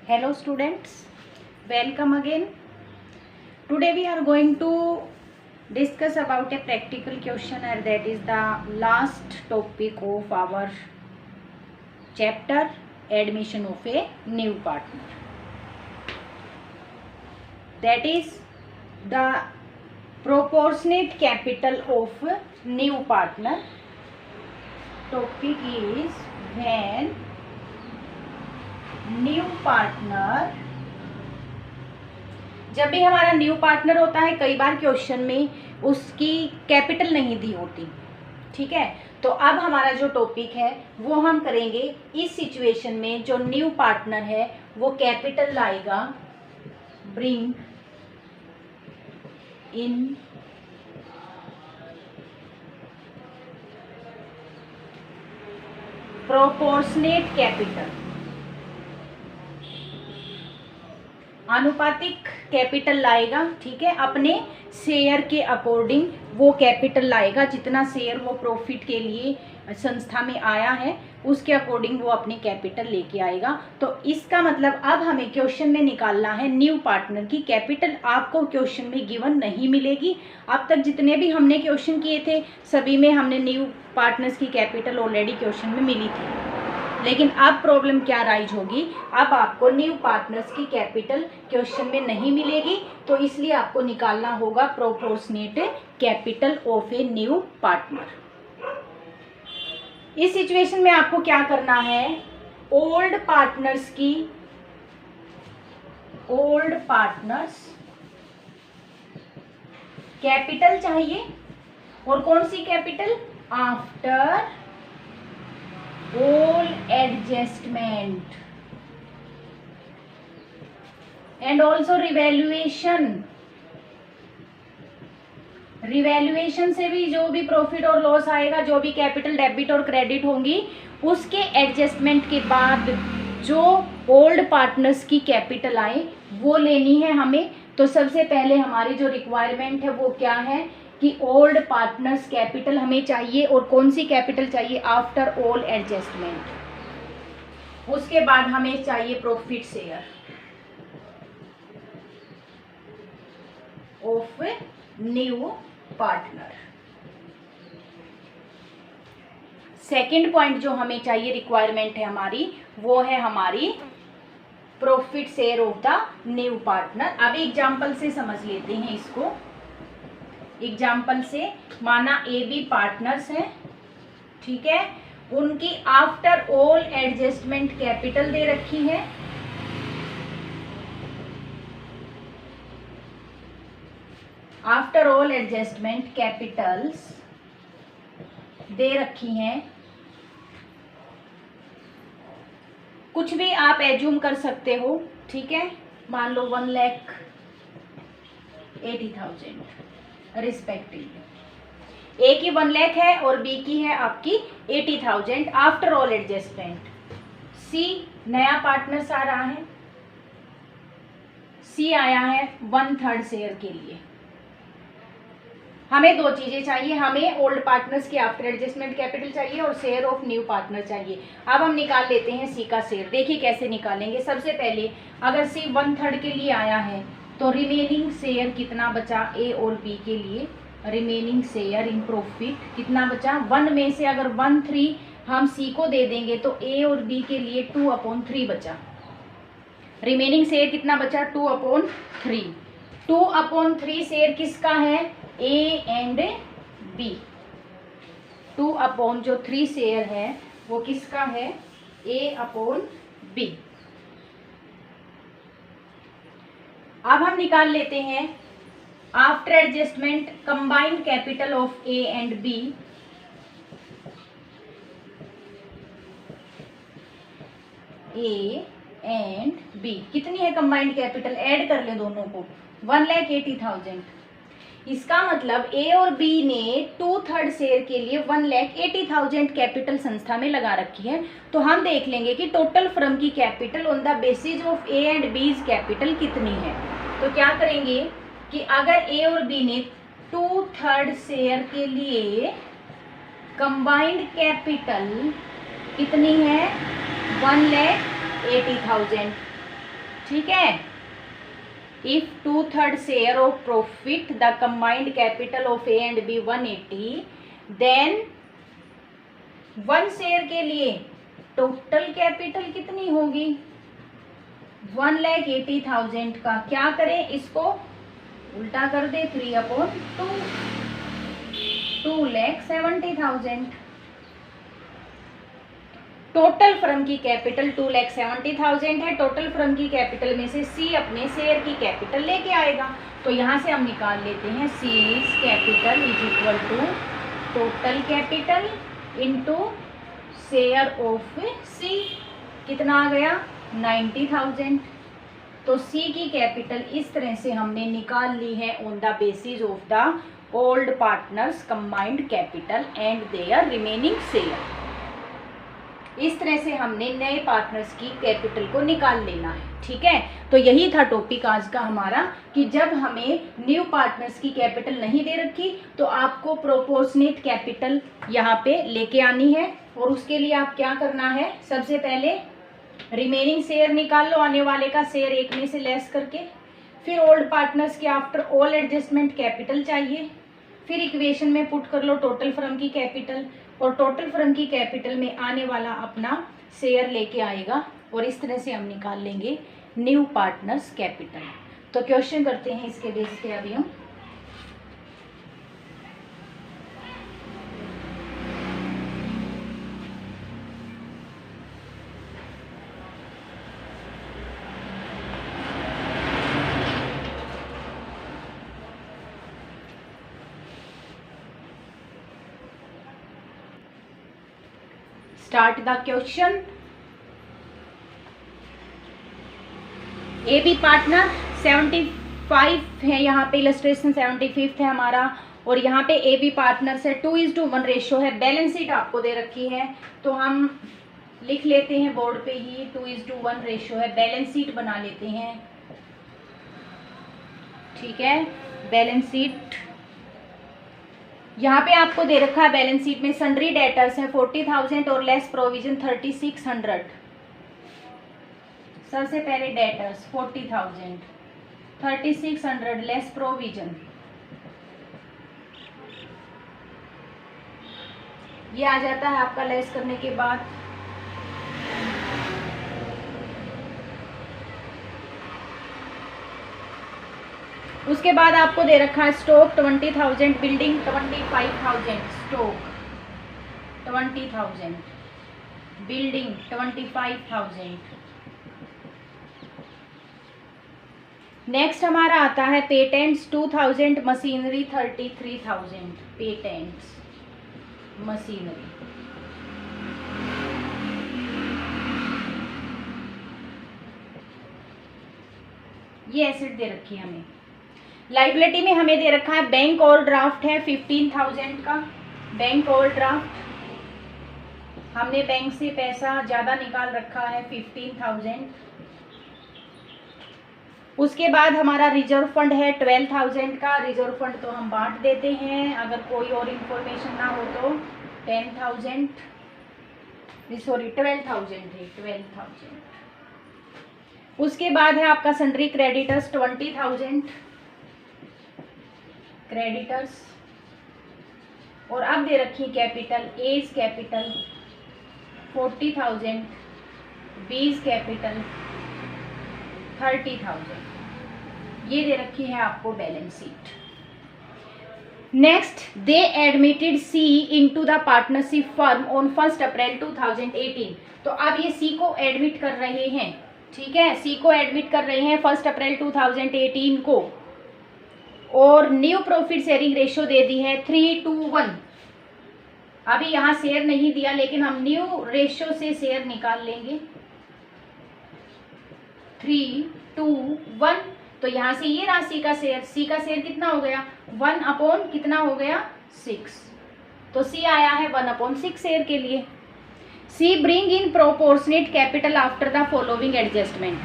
Hello students, welcome again. Today we are going to discuss about a practical questionnaire, that is the last topic of our chapter, admission of a new partner. That is the proportionate capital of new partner. Topic is when new partner, जब भी हमारा new partner होता है कई बार question में उसकी capital नहीं दी होती, ठीक है। तो अब हमारा जो टॉपिक है वो हम करेंगे इस सिचुएशन में जो न्यू पार्टनर है वो कैपिटल लाएगा, ब्रिंग इन प्रोपोर्शनेट कैपिटल, आनुपातिक कैपिटल लाएगा, ठीक है। अपने शेयर के अकॉर्डिंग वो कैपिटल लाएगा, जितना शेयर वो प्रॉफिट के लिए संस्था में आया है उसके अकॉर्डिंग वो अपनी कैपिटल लेके आएगा। तो इसका मतलब अब हमें क्वेश्चन में निकालना है न्यू पार्टनर की कैपिटल। आपको क्वेश्चन में गिवन नहीं मिलेगी। अब तक जितने भी हमने क्वेश्चन किए थे सभी में हमने न्यू पार्टनर्स की कैपिटल ऑलरेडी क्वेश्चन में मिली थी, लेकिन अब प्रॉब्लम क्या राइज होगी, अब आपको न्यू पार्टनर्स की कैपिटल क्वेश्चन में नहीं मिलेगी, तो इसलिए आपको निकालना होगा proportionate capital of a new partner. इस सिचुएशन में आपको क्या करना है, ओल्ड पार्टनर्स कैपिटल चाहिए, और कौन सी capital, after all adjustment and also revaluation से भी जो भी प्रॉफिट और लॉस आएगा, जो भी कैपिटल डेबिट और क्रेडिट होंगी, उसके एडजस्टमेंट के बाद जो ओल्ड पार्टनर्स की कैपिटल आए वो लेनी है हमें। तो सबसे पहले हमारी जो रिक्वायरमेंट है वो क्या है कि ओल्ड पार्टनर्स कैपिटल हमें चाहिए, और कौन सी कैपिटल चाहिए, आफ्टर ऑल एडजस्टमेंट। उसके बाद हमें चाहिए profit share of new partner. Second point जो हमें चाहिए, रिक्वायरमेंट है हमारी, वो है हमारी profit share of the new partner. अब एग्जांपल से समझ लेते हैं इसको। एग्जाम्पल से माना ए बी पार्टनर्स हैं, ठीक है, उनकी आफ्टर ऑल एडजस्टमेंट कैपिटल दे रखी है, आफ्टर ऑल एडजस्टमेंट कैपिटल्स दे रखी हैं। कुछ भी आप एज्यूम कर सकते हो, ठीक है। मान लो 1,80,000 रिस्पेक्टिवली। ए की 1 लाख है और बी की है आपकी 80,000 आफ्टर ऑल एडजस्टमेंट। सी नया पार्टनर्स आ रहा है, सी आया है 1/3 शेयर के लिए। हमें दो चीजें चाहिए, हमें ओल्ड पार्टनर्स की आफ्टर एडजस्टमेंट कैपिटल चाहिए और शेयर ऑफ न्यू पार्टनर चाहिए। अब हम निकाल लेते हैं सी का शेयर। देखिए कैसे निकालेंगे। सबसे पहले अगर सी 1/3 के लिए आया है तो रिमेनिंग शेयर कितना बचा ए और बी के लिए, रिमेनिंग शेयर इन प्रॉफिट कितना बचा, 1 में से अगर 1/3 हम सी को दे देंगे तो ए और बी के लिए 2/3 बचा। रिमेनिंग शेयर कितना बचा, 2/3। 2/3 शेयर किसका है, ए एंड बी। 2/3 शेयर है वो किसका है, A/B। अब हम निकाल लेते हैं after adjustment combined capital of A and B. A and B कितनी है कंबाइंड कैपिटल, ऐड कर ले दोनों को, 1,80,000। इसका मतलब ए और बी ने 2/3 शेयर के लिए 1,80,000 कैपिटल संस्था में लगा रखी है। तो हम देख लेंगे कि टोटल फर्म की capital on the basis of A and बीज कैपिटल कितनी है। तो क्या करेंगे कि अगर ए और बी ने 2/3 शेयर के लिए कंबाइंड कैपिटल कितनी है, 1,80,000, ठीक है। If 2/3 share of profit the combined capital of A and B 180, then 1 share के लिए टोटल कैपिटल कितनी होगी? 1,80,000 का क्या करें, इसको उल्टा कर दे, 3/2, 2,70,000। टोटल फर्म की कैपिटल 2,70,000 है। टोटल फर्म की कैपिटल में से सी अपने शेयर की कैपिटल लेके आएगा, तो यहाँ से हम निकाल लेते हैं C's capital is equal to total capital into share of C. कितना आ गया? 90,000। तो सी की कैपिटल इस तरह से हमने निकाल ली है on the basis of the old partners combined capital and their remaining share. इस तरह से हमने नए पार्टनर्स की कैपिटल को निकाल लेना है, ठीक है। तो यही था टॉपिक आज का हमारा कि जब हमें न्यू पार्टनर्स की कैपिटल नहीं दे रखी तो आपको प्रोपोर्शनेट कैपिटल यहाँ पे लेके आनी है। और उसके लिए आप क्या करना है, सबसे पहले रिमेनिंग शेयर निकाल लो, आने वाले का शेयर एक में से लेस करके। फिर ओल्ड पार्टनर्स के आफ्टर ऑल एडजस्टमेंट कैपिटल चाहिए। फिर इक्वेशन में पुट कर लो टोटल फर्म की कैपिटल, और टोटल फर्म की कैपिटल में आने वाला अपना शेयर लेके आएगा, और इस तरह से हम निकाल लेंगे न्यू पार्टनर्स कैपिटल। तो क्वेश्चन करते हैं इसके बेस पे अभी हम। Start the question. A B partner 75 है, यहाँ पे इलस्ट्रेशन 75 है हमारा, और यहाँ पे ए बी पार्टनर से 2:1 रेशो है। बैलेंस शीट आपको दे रखी है तो हम लिख लेते हैं बोर्ड पे ही 2:1 रेशो है। बैलेंस शीट बना लेते हैं, ठीक है। बैलेंस शीट यहाँ पे आपको दे रखा है, बैलेंस शीट में सन्ड्री डेटर्स है 40,000 और लेस प्रोविजन 3600। सबसे पहले डेटर्स 40,000, 3600 लेस प्रोविजन, ये आ जाता है आपका लेस करने के बाद। उसके बाद आपको दे रखा है stock 20,000, building 25,000, stock 20,000, building 25,000। Next हमारा आता है पेटेंट्स 2,000, मशीनरी 33,000, पेटेंट्स मशीनरी। ये एसेट दे रखी है हमें। लाइबिलिटी में हमें दे रखा है बैंक और ड्राफ्ट है 15,000 का, बैंक और ड्राफ्ट। हमने बैंक से पैसा ज़्यादा निकाल रखा है 15,000। उसके बाद हमारा रिजर्व फंड है 12,000 का। रिजर्व फंड तो हम बांट देते हैं, अगर कोई और इन्फॉर्मेशन ना हो तो 10,000, सॉरी 12,000 है, 12,000। उसके बाद है आपका सन्ड्री क्रेडिटर्स 20,000 क्रेडिटर्स। और अब दे रखी कैपिटल, एज कैपिटल 40,000, बीज कैपिटल 30,000, ये दे रखी है आपको balance sheet. Next, they admitted C into the partnership firm on 1 April 2018। तो अब ये सी को एडमिट कर रहे हैं, ठीक है, सी को एडमिट कर रहे हैं 1 अप्रैल 2018 को, और न्यू प्रॉफिट शेयरिंग रेशो दे दी है 3:1। अभी यहाँ शेयर नहीं दिया, लेकिन हम न्यू रेशो से शेयर निकाल लेंगे 3:1। तो यहाँ से ये राशि का शेयर, सी का शेयर कितना हो गया 1/, कितना हो गया 6। तो सी आया है 1/6 शेयर के लिए। C bring in proportionate capital after the following adjustment.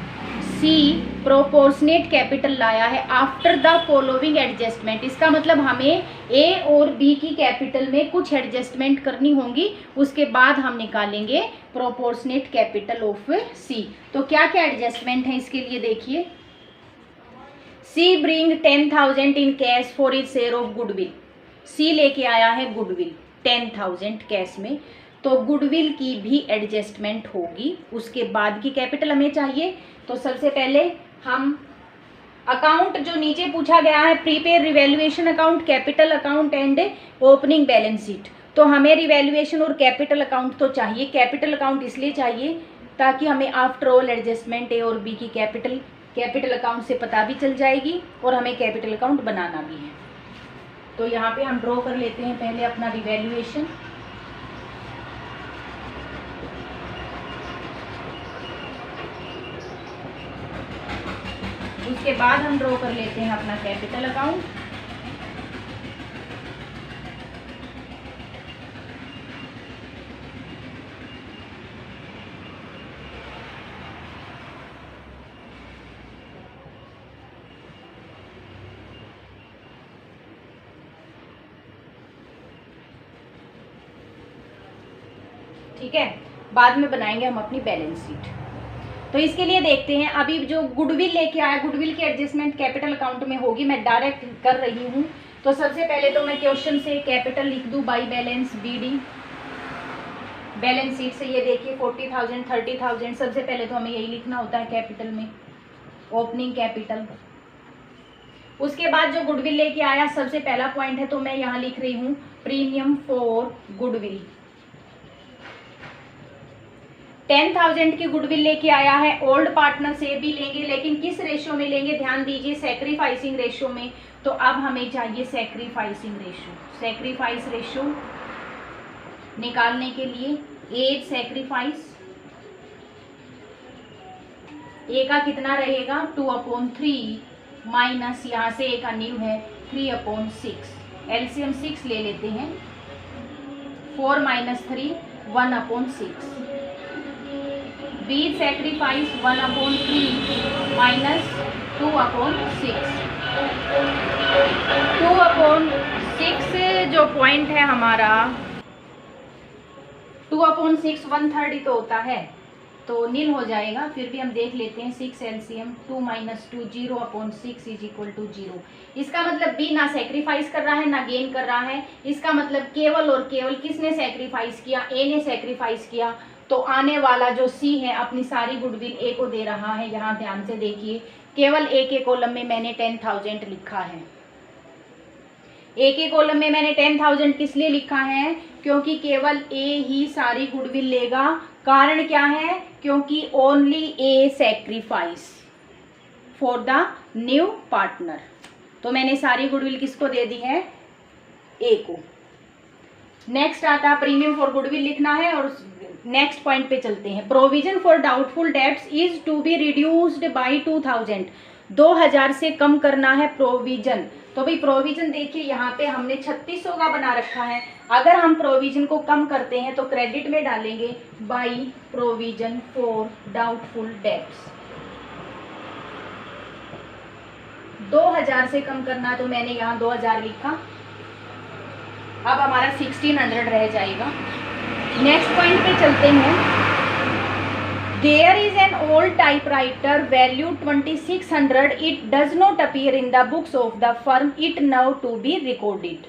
C proportionate capital लाया है आफ्टर द फॉलोइंग एडजस्टमेंट। इसका मतलब हमें ए और बी की कैपिटल में कुछ एडजस्टमेंट करनी होंगी, उसके बाद हम निकालेंगे प्रोपोर्शनेट कैपिटल ऑफ सी। तो क्या क्या एडजस्टमेंट है इसके लिए देखिए। C bring 10,000 in cash for is share of goodwill. C लेके आया है गुडविल 10,000 कैश में, तो गुडविल की भी एडजस्टमेंट होगी, उसके बाद की कैपिटल हमें चाहिए। तो सबसे पहले हम अकाउंट जो नीचे पूछा गया है, prepaid revaluation account, capital account and opening balance sheet, तो हमें रिवैल्यूएशन और कैपिटल अकाउंट तो चाहिए। कैपिटल अकाउंट इसलिए चाहिए ताकि हमें आफ्टर ऑल एडजस्टमेंट ए और बी की कैपिटल अकाउंट से पता भी चल जाएगी और हमें कैपिटल अकाउंट बनाना भी है। तो यहाँ पे हम ड्रॉ कर लेते हैं पहले अपना रिवैल्यूएशन। उसके बाद हम ड्रॉ कर लेते हैं अपना कैपिटल अकाउंट। ठीक है, बाद में बनाएंगे हम अपनी बैलेंस शीट। तो इसके लिए देखते हैं, अभी जो गुडविल लेके आया, गुडविल की एडजस्टमेंट कैपिटल अकाउंट में होगी, मैं डायरेक्ट कर रही हूँ। तो सबसे पहले तो मैं क्वेश्चन से कैपिटल लिख दूँ by balance BD. Balance sheet से ये देखिए 40,000 30,000, सबसे पहले तो हमें यही लिखना होता है कैपिटल में, ओपनिंग कैपिटल। उसके बाद जो गुडविल लेके आया सबसे पहला पॉइंट है, तो मैं यहाँ लिख रही हूँ प्रीमियम फॉर गुडविल। 10,000 की गुडविल लेके आया है, ओल्ड पार्टनर से भी लेंगे, लेकिन किस रेशियो में लेंगे ध्यान दीजिए, सैक्रिफाइसिंग रेशियो में। तो अब हमें चाहिए सैक्रिफाइसिंग रेशियो। सैक्रिफाइस रेशियो निकालने के लिए एज सैक्रिफाइस, ए का कितना रहेगा 2/3 माइनस यहाँ से ए का न्यू है 3/6, एलसीएम 6 ले लेते हैं, 4 - 3 1/6, बीज सैक्रिफाइस 1/3 माइनस 2/6। 2/6 जो पॉइंट है हमारा 2/6 1/3 ही तो होता है, तो नील हो जाएगा। फिर भी हम देख लेते हैं 6 एलसीएम 2 - 2 0/6 = 0। इसका मतलब बी ना सैक्रिफाइस कर रहा है ना गेन कर रहा है, इसका मतलब केवल और केवल किसने सैक्रिफाइस किया, ए ने सैक्रिफाइस किया। तो आने वाला जो सी है अपनी सारी गुडविल ए को दे रहा है। यहाँ ध्यान से देखिए, केवल ए के कॉलम में मैंने 10,000 लिखा है। ए के कॉलम में मैंने 10,000 किस लिए लिखा है, क्योंकि केवल ए ही सारी गुडविल लेगा। कारण क्या है, क्योंकि only A sacrifice for the new partner. तो मैंने सारी गुडविल किसको दे दी है, ए को। नेक्स्ट आता प्रीमियम फॉर गुडविल लिखना है, और नेक्स्ट पॉइंट पे चलते हैं। Provision for doubtful debts is to be reduced by 2,000। 2,000 से कम करना है प्रोविजन। तो भाई प्रोविजन देखिए यहाँ पे हमने 3600 का बना रखा है। अगर हम प्रोविजन को कम करते हैं तो क्रेडिट में डालेंगे by provision for doubtful debts. 2,000 से कम करना, तो मैंने यहाँ 2,000 लिखा। अब हमारा 1600 रह जाएगा। नेक्स्ट पॉइंट पे चलते हैं। There is an old typewriter value 2,600. It does not appear in the books of the firm. It now to be recorded.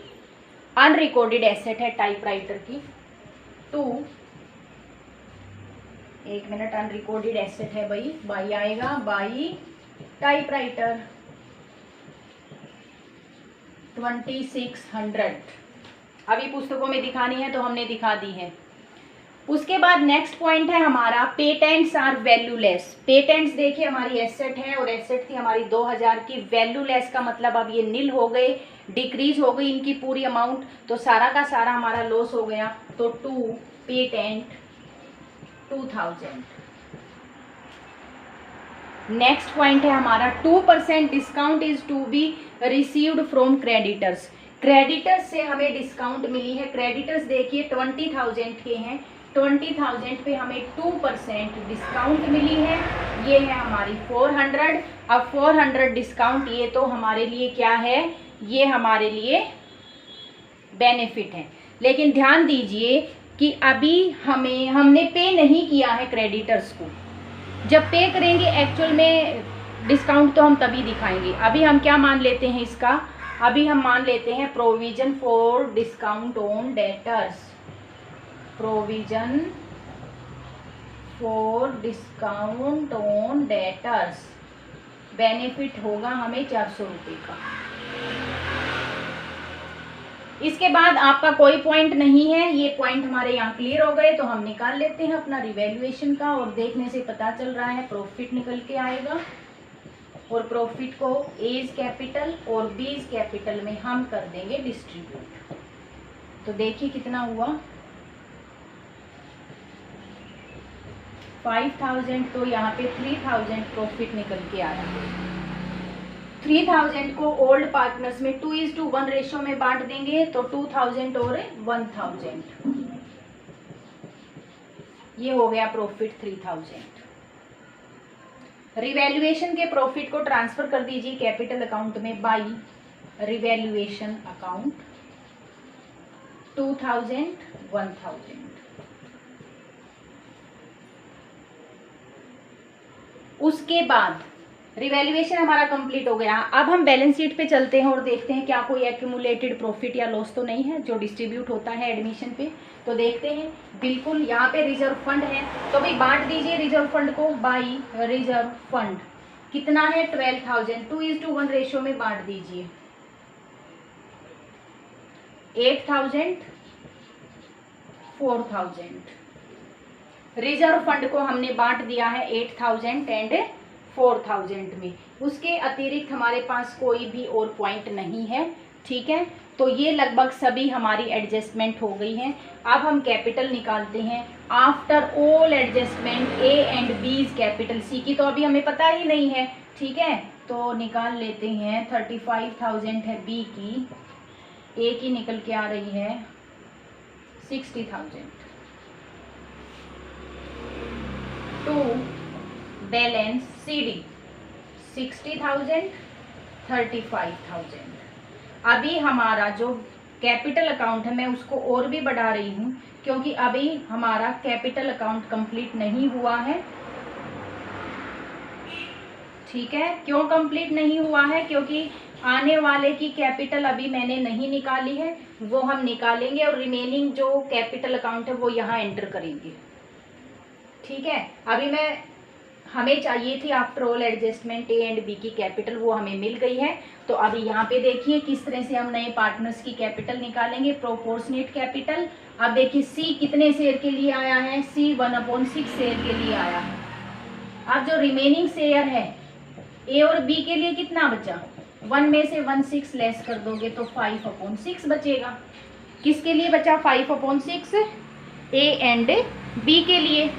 Unrecorded asset है टाइपराइटर की। तो 1 मिनट, अनरिकॉर्डेड एसेट है भाई, बाई आएगा, बाई टाइपराइटर 2,600। अभी पुस्तकों में दिखानी है तो हमने दिखा दी है। उसके बाद नेक्स्ट पॉइंट है हमारा पेटेंट्स आर वैल्यूलेस। पेटेंट्स देखिए हमारी एसेट है और एसेट थी हमारी 2,000 की। वैल्यूलेस का मतलब अब ये नील हो गए, डिक्रीज हो गई इनकी पूरी अमाउंट, तो सारा का सारा हमारा लॉस हो गया। तो 2 पेटेंट 2,000। नेक्स्ट पॉइंट है हमारा 2% discount is to be received from creditors. Creditors से हमें डिस्काउंट मिली है। क्रेडिटर्स देखिए 20,000 के हैं, 20,000 पे हमें 2% डिस्काउंट मिली है, ये है हमारी 400। अब 400 डिस्काउंट ये तो हमारे लिए क्या है, ये हमारे लिए बेनिफिट है। लेकिन ध्यान दीजिए कि अभी हमने पे नहीं किया है क्रेडिटर्स को। जब पे करेंगे एक्चुअल में डिस्काउंट तो हम तभी दिखाएंगे। अभी हम क्या मान लेते हैं इसका, अभी हम मान लेते हैं provision for discount on debtors, provision for discount on debtors, benefit होगा हमें 400 रुपये का। इसके बाद आपका कोई पॉइंट नहीं है, ये पॉइंट हमारे यहाँ क्लियर हो गए, तो हम निकाल लेते हैं अपना रिवैल्यूएशन का। और देखने से पता चल रहा है प्रॉफिट निकल के आएगा, और प्रॉफिट को ए इज कैपिटल और बी इज कैपिटल में हम कर देंगे डिस्ट्रीब्यूट। तो देखिए कितना हुआ, 5,000, तो यहाँ पे 3,000 प्रॉफिट निकल के आया। 3,000 को ओल्ड पार्टनर्स में 2:1 रेशो में बांट देंगे, तो 2,000 और 1,000, ये हो गया प्रॉफिट 3,000। रिवैल्यूएशन के प्रॉफिट को ट्रांसफर कर दीजिए कैपिटल अकाउंट में बाई रिवैल्यूएशन अकाउंट, 2,000 1,000। उसके बाद रिवैल्यूएशन हमारा कंप्लीट हो गया। अब हम बैलेंस शीट पे चलते हैं और देखते हैं क्या कोई एक्यूमुलेटेड प्रॉफिट या लॉस तो नहीं है जो डिस्ट्रीब्यूट होता है एडमिशन पे। तो देखते हैं, बिल्कुल यहाँ पे रिजर्व फंड है, तो भाई बांट दीजिए रिजर्व फंड को बाई रिजर्व फंड। कितना है 12,000, 2:1 रेशो में बांट दीजिए। 8,000 4,000, रिजर्व फंड को हमने बांट दिया है 8,000 एंड 4,000 में। उसके अतिरिक्त हमारे पास कोई भी और पॉइंट नहीं है, ठीक है। तो ये लगभग सभी हमारी एडजस्टमेंट हो गई हैं। अब हम कैपिटल निकालते हैं। After all adjustment A and B is capital, C की तो अभी हमें पता ही नहीं है, ठीक है। तो निकाल लेते हैं, 35,000 है बी की, ए की निकल के आ रही है 60,000, टू बैलेंस CD 60,000 35,000। अभी हमारा जो कैपिटल अकाउंट है मैं उसको और भी बढ़ा रही हूँ क्योंकि अभी हमारा कैपिटल अकाउंट कंप्लीट नहीं हुआ है, ठीक है। क्यों कंप्लीट नहीं हुआ है, क्योंकि आने वाले की कैपिटल अभी मैंने नहीं निकाली है, वो हम निकालेंगे और रिमेनिंग जो कैपिटल अकाउंट है वो यहाँ एंटर करेंगे, ठीक है। अभी हमें चाहिए थी after all adjustment A and B की कैपिटल, वो हमें मिल गई है। तो अभी यहाँ पे देखिए किस तरह से हम नए पार्टनर्स की कैपिटल निकालेंगे, प्रोपोर्शनेट कैपिटल। अब देखिए सी कितने शेयर के लिए आया है, सी 1/6 शेयर के लिए आया है। अब जो रिमेनिंग शेयर है ए और बी के लिए कितना बचा, 1 में से 1/6 लेस कर दोगे तो 5/6 बचेगा। किसके लिए बचा 5/6, ए एंड बी के लिए।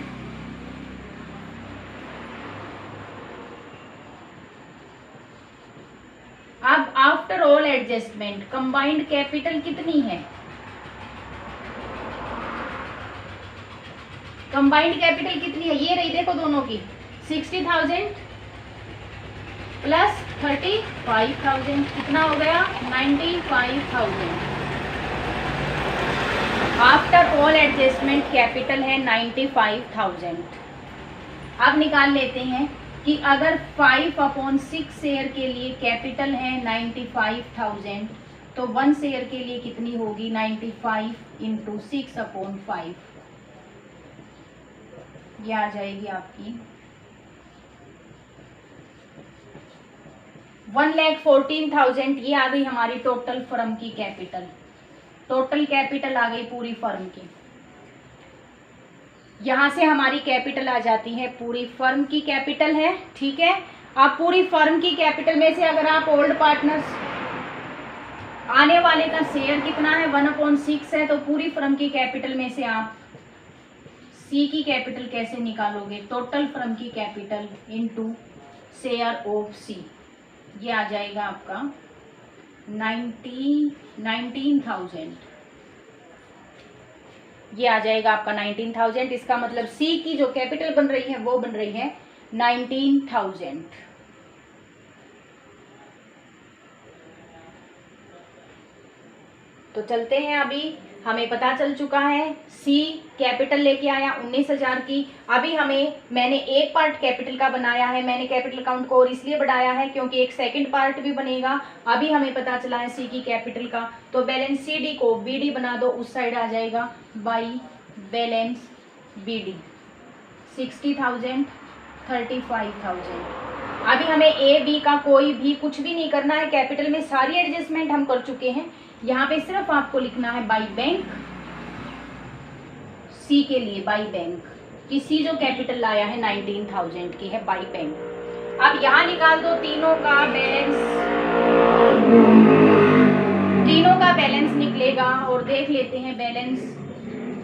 अब after all adjustment combined capital कितनी है, कंबाइंड कैपिटल कितनी है, ये रही देखो दोनों की 60,000 प्लस 35,000, कितना हो गया 95,000। आफ्टर ऑल एडजस्टमेंट कैपिटल है 95,000। अब निकाल लेते हैं कि अगर 5/6 शेयर के लिए कैपिटल है 95,000 तो 1 शेयर के लिए कितनी होगी 95 × 6/5, ये आ जाएगी आपकी 1,14,000। ये आ गई हमारी टोटल फर्म की कैपिटल, टोटल कैपिटल आ गई पूरी फर्म की। यहाँ से हमारी कैपिटल आ जाती है, पूरी फर्म की कैपिटल है, ठीक है। अब पूरी फर्म की कैपिटल में से अगर आप ओल्ड पार्टनर्स आने वाले का शेयर कितना है 1/6 है, तो पूरी फर्म की कैपिटल में से आप सी की कैपिटल कैसे निकालोगे, टोटल फर्म की कैपिटल इनटू शेयर ऑफ सी, ये आ जाएगा आपका 19,000। ये आ जाएगा आपका 19,000। इसका मतलब सी की जो कैपिटल बन रही है वो बन रही है 19,000। तो चलते हैं, अभी हमें पता चल चुका है सी कैपिटल लेके आया 19,000 की। अभी मैंने एक पार्ट कैपिटल का बनाया है, मैंने कैपिटल अकाउंट को और इसलिए बढ़ाया है क्योंकि एक सेकंड पार्ट भी बनेगा। अभी हमें पता चला है सी की कैपिटल का, तो बैलेंस सी डी को बी डी बना दो, उस साइड आ जाएगा बाई बैलेंस बी डी 60,000 35,000। अभी हमें ए बी का कोई भी कुछ भी नहीं करना है, कैपिटल में सारी एडजस्टमेंट हम कर चुके हैं। यहाँ पे सिर्फ आपको लिखना है बाई बैंक, सी के लिए बाई बैंक कि सी जो कैपिटल लाया है 19,000 की है बाई बैंक। अब यहाँ निकाल दो तीनों का बैलेंस निकलेगा और देख लेते हैं बैलेंस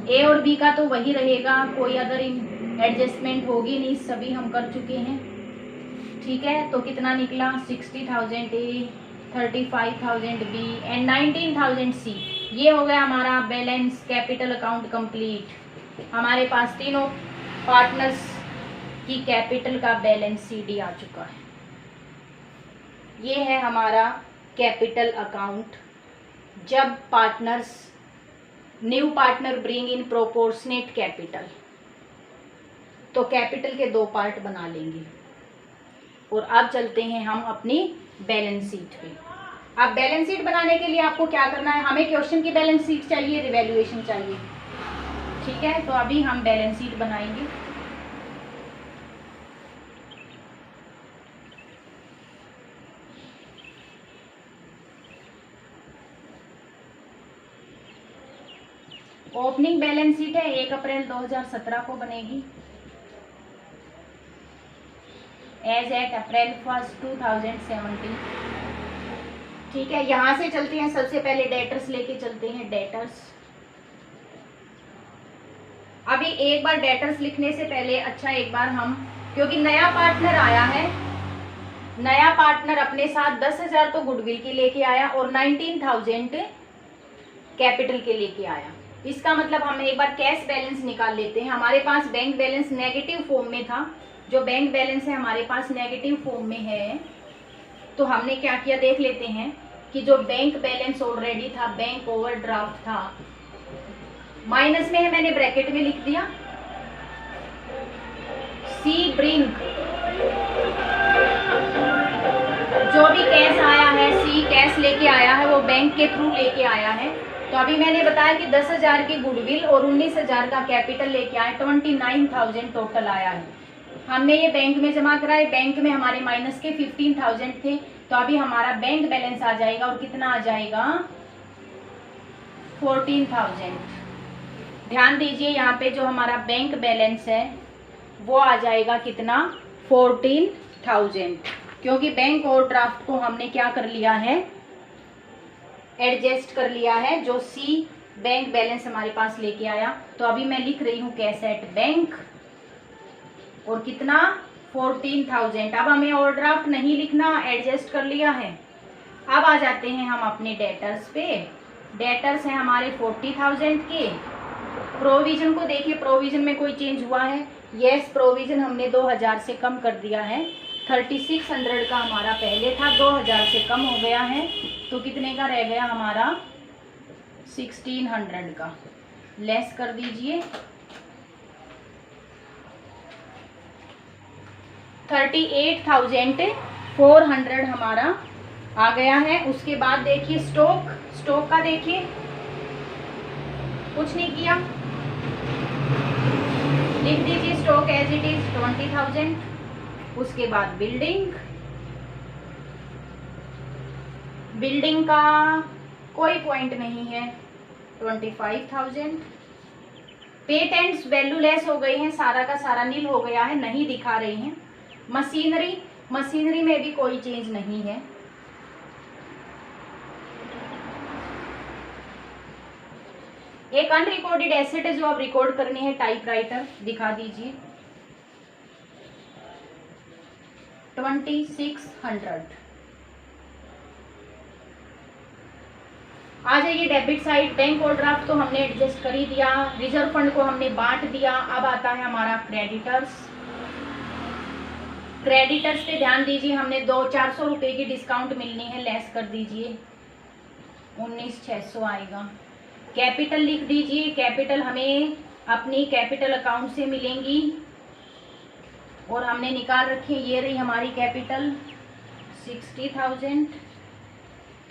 ए और बी का तो वही रहेगा, कोई अदर एडजस्टमेंट होगी नहीं, सभी हम कर चुके हैं। ठीक है, तो कितना निकला 60,000 ए, 35,000 बी एंड 19,000 सी। ये हो गया हमारा बैलेंस कैपिटल अकाउंट कंप्लीट। हमारे पास तीनों पार्टनर्स की कैपिटल का बैलेंस सी डी आ चुका है। ये है हमारा कैपिटल अकाउंट। जब partners new partner bring in proportionate capital, तो कैपिटल के दो पार्ट बना लेंगे। और अब चलते हैं हम अपनी बैलेंस शीट पे। अब बैलेंस शीट बनाने के लिए आपको क्या करना है, हमें क्वेश्चन की बैलेंस शीट चाहिए, रिवैल्यूएशन चाहिए। ठीक है, तो अभी हम बैलेंस शीट बनाएंगे। ओपनिंग बैलेंस शीट है 1 अप्रैल 2017 को बनेगी एज एट अप्रैल 1, 2017। ठीक है, यहां से चलते हैं, सबसे पहले डेटर्स लेके चलते हैं। डेटर्स, अभी एक बार डेटर्स लिखने से पहले अच्छा एक बार हम, क्योंकि नया पार्टनर आया है, नया पार्टनर अपने साथ 10,000 तो गुडविल के लेके आया और 19,000 कैपिटल के लेके आया। इसका मतलब हम एक बार कैश बैलेंस निकाल लेते हैं। हमारे पास बैंक बैलेंस नेगेटिव फॉर्म में था, जो बैंक बैलेंस है हमारे पास नेगेटिव फॉर्म में है, तो हमने क्या किया देख लेते हैं कि जो बैंक बैलेंस ऑलरेडी था, बैंक ओवरड्राफ्ट था, माइनस में है, मैंने ब्रैकेट में लिख दिया सी ब्रिंग, जो भी कैश आया है, सी कैश लेके आया है, वो बैंक के थ्रू लेके आया है। तो अभी मैंने बताया कि 10,000 की गुडविल और 19,000 का कैपिटल लेके आए, 29,000 टोटल आया है। हमने ये बैंक में जमा कराए, बैंक में हमारे माइनस के 15,000 थे, तो अभी हमारा बैंक बैलेंस आ जाएगा और कितना आ जाएगा 14,000। ध्यान दीजिए यहाँ पे जो हमारा बैंक बैलेंस है वो आ जाएगा कितना 14,000, क्योंकि बैंक ओवरड्राफ्ट को हमने क्या कर लिया है, एडजस्ट कर लिया है, जो सी बैंक बैलेंस हमारे पास लेके आया। तो अभी मैं लिख रही हूँ कैश एट बैंक और कितना 14,000। अब हमें ओवरड्राफ्ट नहीं लिखना, एडजस्ट कर लिया है। अब आ जाते हैं हम अपने डेटर्स पे। डेटर्स हैं हमारे 40,000 के। प्रोविजन को देखिए, प्रोविजन में कोई चेंज हुआ है? यस, प्रोविजन हमने 2,000 से कम कर दिया है। 3600 का हमारा पहले था, 2,000 से कम हो गया है, तो कितने का रह गया हमारा 1600 का। लेस कर दीजिए, 38,400 हमारा आ गया है। उसके बाद देखिए स्टॉक का देखिए, कुछ नहीं किया, लिख दीजिए स्टॉक एज इट इज 20,000। उसके बाद बिल्डिंग का कोई पॉइंट नहीं है, 25,000। पेटेंट्स वैल्यू लेस हो गई हैं, सारा का सारा नील हो गया है, नहीं दिखा रही हैं। मशीनरी में भी कोई चेंज नहीं है। एक अनरिकॉर्डेड एसेट है जो आप रिकॉर्ड करनी है, टाइपराइटर, दिखा दीजिए 2600 आ जाइए डेबिट साइड। बैंक ओवरड्राफ्ट तो हमने एडजस्ट कर ही दिया, रिजर्व फंड को हमने बांट दिया। अब आता है हमारा क्रेडिटर्स। क्रेडिटर्स पे ध्यान दीजिए, हमने 400 रुपये की डिस्काउंट मिलनी है, लेस कर दीजिए, 19,600 आएगा। कैपिटल लिख दीजिए, कैपिटल हमें अपनी कैपिटल अकाउंट से मिलेंगी और हमने निकाल रखी है, ये रही हमारी कैपिटल 60,000,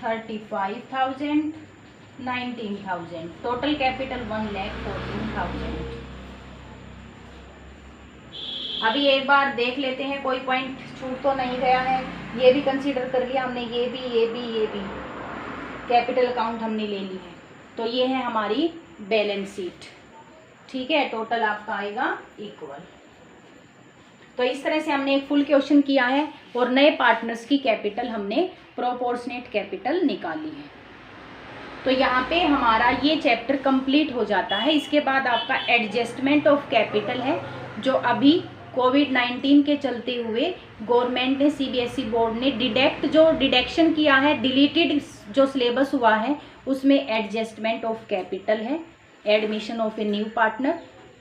35,000, 19,000, टोटल कैपिटल 1,14,000। अभी एक बार देख लेते हैं कोई पॉइंट छूट तो नहीं गया है। ये भी कंसीडर कर लिया हमने, ये भी कैपिटल अकाउंट हमने ले ली है। तो ये है हमारी बैलेंस शीट, ठीक है। टोटल आपका आएगा इक्वल। तो इस तरह से हमने एक फुल क्वेश्चन किया है और नए पार्टनर्स की कैपिटल हमने प्रोपोर्शनेट कैपिटल निकाली है। तो यहाँ पे हमारा ये चैप्टर कंप्लीट हो जाता है। इसके बाद आपका एडजस्टमेंट ऑफ कैपिटल है, जो अभी कोविड-19 के चलते हुए गवर्नमेंट ने, सीबीएसई बोर्ड ने डिडक्शन किया है, डिलीटेड जो सिलेबस हुआ है उसमें एडजस्टमेंट ऑफ कैपिटल है, admission of a new partner.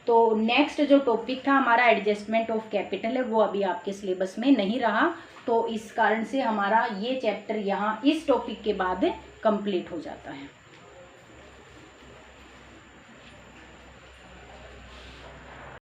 तो नेक्स्ट जो टॉपिक था हमारा एडजस्टमेंट ऑफ कैपिटल है, वो अभी आपके सिलेबस में नहीं रहा। तो इस कारण से हमारा ये चैप्टर यहाँ इस टॉपिक के बाद कंप्लीट हो जाता है।